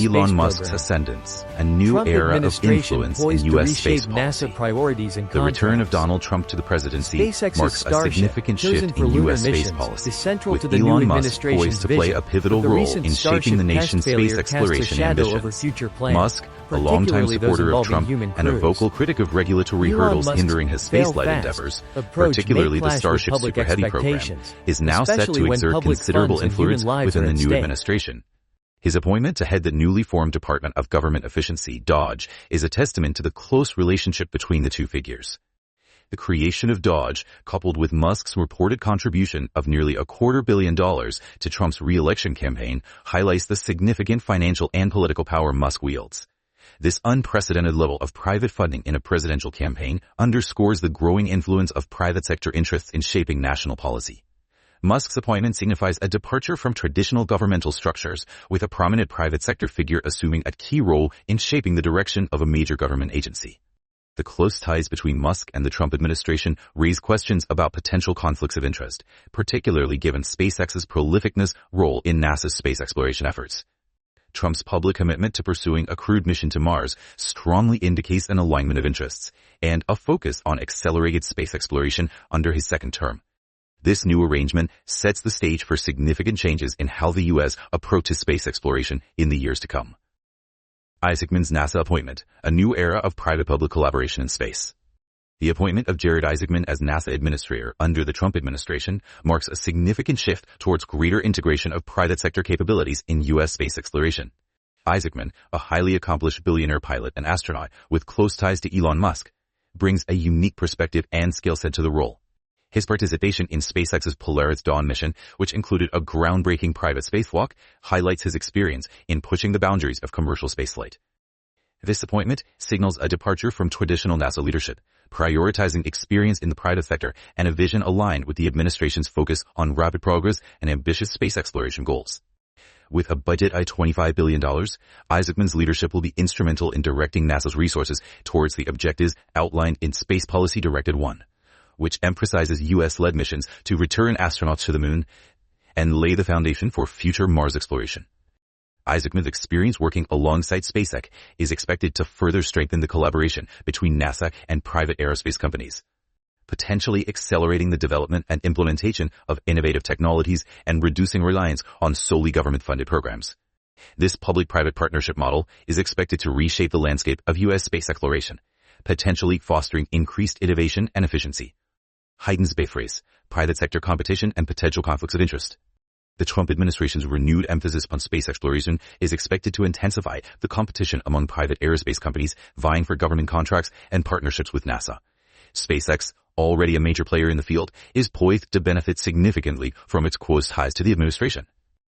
Elon space Musk's program. ascendance, a new Trump era of administration influence in poised to U.S. reshape space policy. NASA priorities and The return of contracts. Donald Trump to the presidency SpaceX's marks a Starship, significant chosen shift for in lunar U.S. space missions, policy, is central with to the new Elon Musk administration's poised to play vision. a pivotal But the role recent in shaping the Starship nation's test space failure exploration casts a shadow over ambitions. future plans, Musk, a longtime particularly those supporter of involving Trump human and a crews. vocal critic of regulatory Elon hurdles Musk's hindering his fail spaceflight fast endeavors, approach particularly may the clash with Starship public Super Heavy program, expectations, is now set especially to when exert public considerable funds and human influence lives within are the at new stake. administration. His appointment to head the newly formed Department of Government Efficiency, DOGE, is a testament to the close relationship between the two figures. The creation of DOGE, coupled with Musk's reported contribution of nearly $250 million to Trump's re-election campaign, highlights the significant financial and political power Musk wields. This unprecedented level of private funding in a presidential campaign underscores the growing influence of private sector interests in shaping national policy. Musk's appointment signifies a departure from traditional governmental structures, with a prominent private sector figure assuming a key role in shaping the direction of a major government agency. The close ties between Musk and the Trump administration raise questions about potential conflicts of interest, particularly given SpaceX's prolificness role in NASA's space exploration efforts. Trump's public commitment to pursuing a crewed mission to Mars strongly indicates an alignment of interests and a focus on accelerated space exploration under his second term. This new arrangement sets the stage for significant changes in how the U.S. approaches space exploration in the years to come. Isaacman's NASA appointment, a new era of private-public collaboration in space. The appointment of Jared Isaacman as NASA administrator under the Trump administration marks a significant shift towards greater integration of private sector capabilities in U.S. space exploration. Isaacman, a highly accomplished billionaire pilot and astronaut with close ties to Elon Musk, brings a unique perspective and skill set to the role. His participation in SpaceX's Polaris Dawn mission, which included a groundbreaking private spacewalk, highlights his experience in pushing the boundaries of commercial spaceflight. This appointment signals a departure from traditional NASA leadership, prioritizing experience in the private sector and a vision aligned with the administration's focus on rapid progress and ambitious space exploration goals. With a budget at $25 billion, Isaacman's leadership will be instrumental in directing NASA's resources towards the objectives outlined in Space Policy Directive 1. Which emphasizes U.S.-led missions to return astronauts to the moon and lay the foundation for future Mars exploration. Isaacman's experience working alongside SpaceX is expected to further strengthen the collaboration between NASA and private aerospace companies, potentially accelerating the development and implementation of innovative technologies and reducing reliance on solely government-funded programs. This public-private partnership model is expected to reshape the landscape of U.S. space exploration, potentially fostering increased innovation and efficiency. Heightens space race, private sector competition, and potential conflicts of interest. The Trump administration's renewed emphasis on space exploration is expected to intensify the competition among private aerospace companies vying for government contracts and partnerships with NASA. SpaceX, already a major player in the field, is poised to benefit significantly from its close ties to the administration,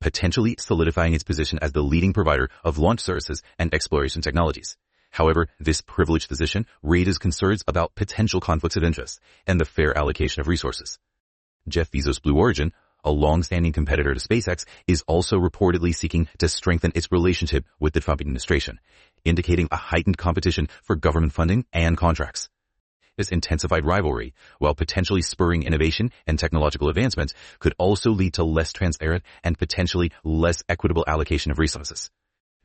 potentially solidifying its position as the leading provider of launch services and exploration technologies. However, this privileged position raises concerns about potential conflicts of interest and the fair allocation of resources. Jeff Bezos' Blue Origin, a long-standing competitor to SpaceX, is also reportedly seeking to strengthen its relationship with the Trump administration, indicating a heightened competition for government funding and contracts. This intensified rivalry, while potentially spurring innovation and technological advancements, could also lead to less transparent and potentially less equitable allocation of resources.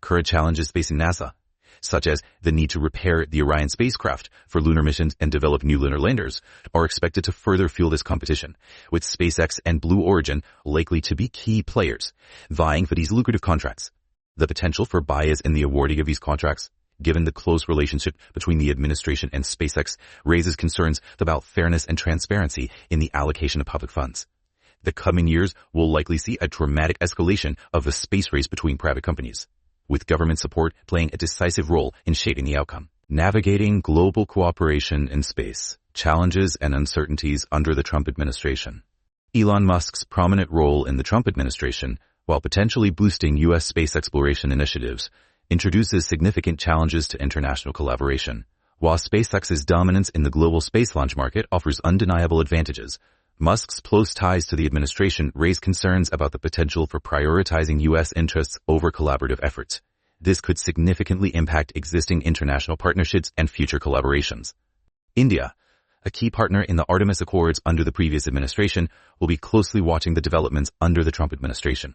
Current challenges facing NASA, such as the need to repair the Orion spacecraft for lunar missions and develop new lunar landers, are expected to further fuel this competition, with SpaceX and Blue Origin likely to be key players, vying for these lucrative contracts. The potential for bias in the awarding of these contracts, given the close relationship between the administration and SpaceX, raises concerns about fairness and transparency in the allocation of public funds. The coming years will likely see a dramatic escalation of the space race between private companies, with government support playing a decisive role in shaping the outcome. Navigating global cooperation in space, challenges and uncertainties under the Trump administration. Elon Musk's prominent role in the Trump administration, while potentially boosting U.S. space exploration initiatives, introduces significant challenges to international collaboration. While SpaceX's dominance in the global space launch market offers undeniable advantages, Musk's close ties to the administration raise concerns about the potential for prioritizing U.S. interests over collaborative efforts. This could significantly impact existing international partnerships and future collaborations. India, a key partner in the Artemis Accords under the previous administration, will be closely watching the developments under the Trump administration.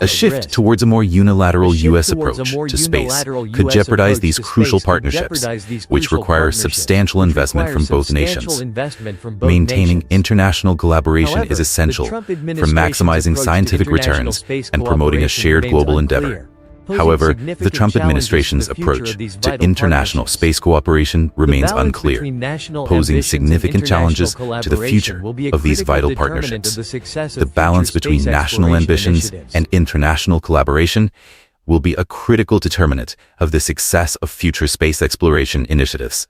A shift risk. towards a more unilateral A shift U.S. towards a approach more to space unilateral could US jeopardize approach these to crucial space could partnerships, jeopardize these which crucial require partnerships, substantial which investment require from both substantial nations. investment from both Maintaining nations. international collaboration However, is essential the Trump for administration's maximizing approach to scientific international returns space and promoting a cooperation shared remains global unclear, endeavor. posing However, the significant Trump challenges administration's to the future approach of these to vital international partnerships. space cooperation remains The balance unclear, between national posing ambitions and significant challenges international to the future collaboration will be a of these critical vital determinant partnerships. of the success The of balance future between space national exploration ambitions initiatives. and international collaboration will be a critical determinant of the success of future space exploration initiatives.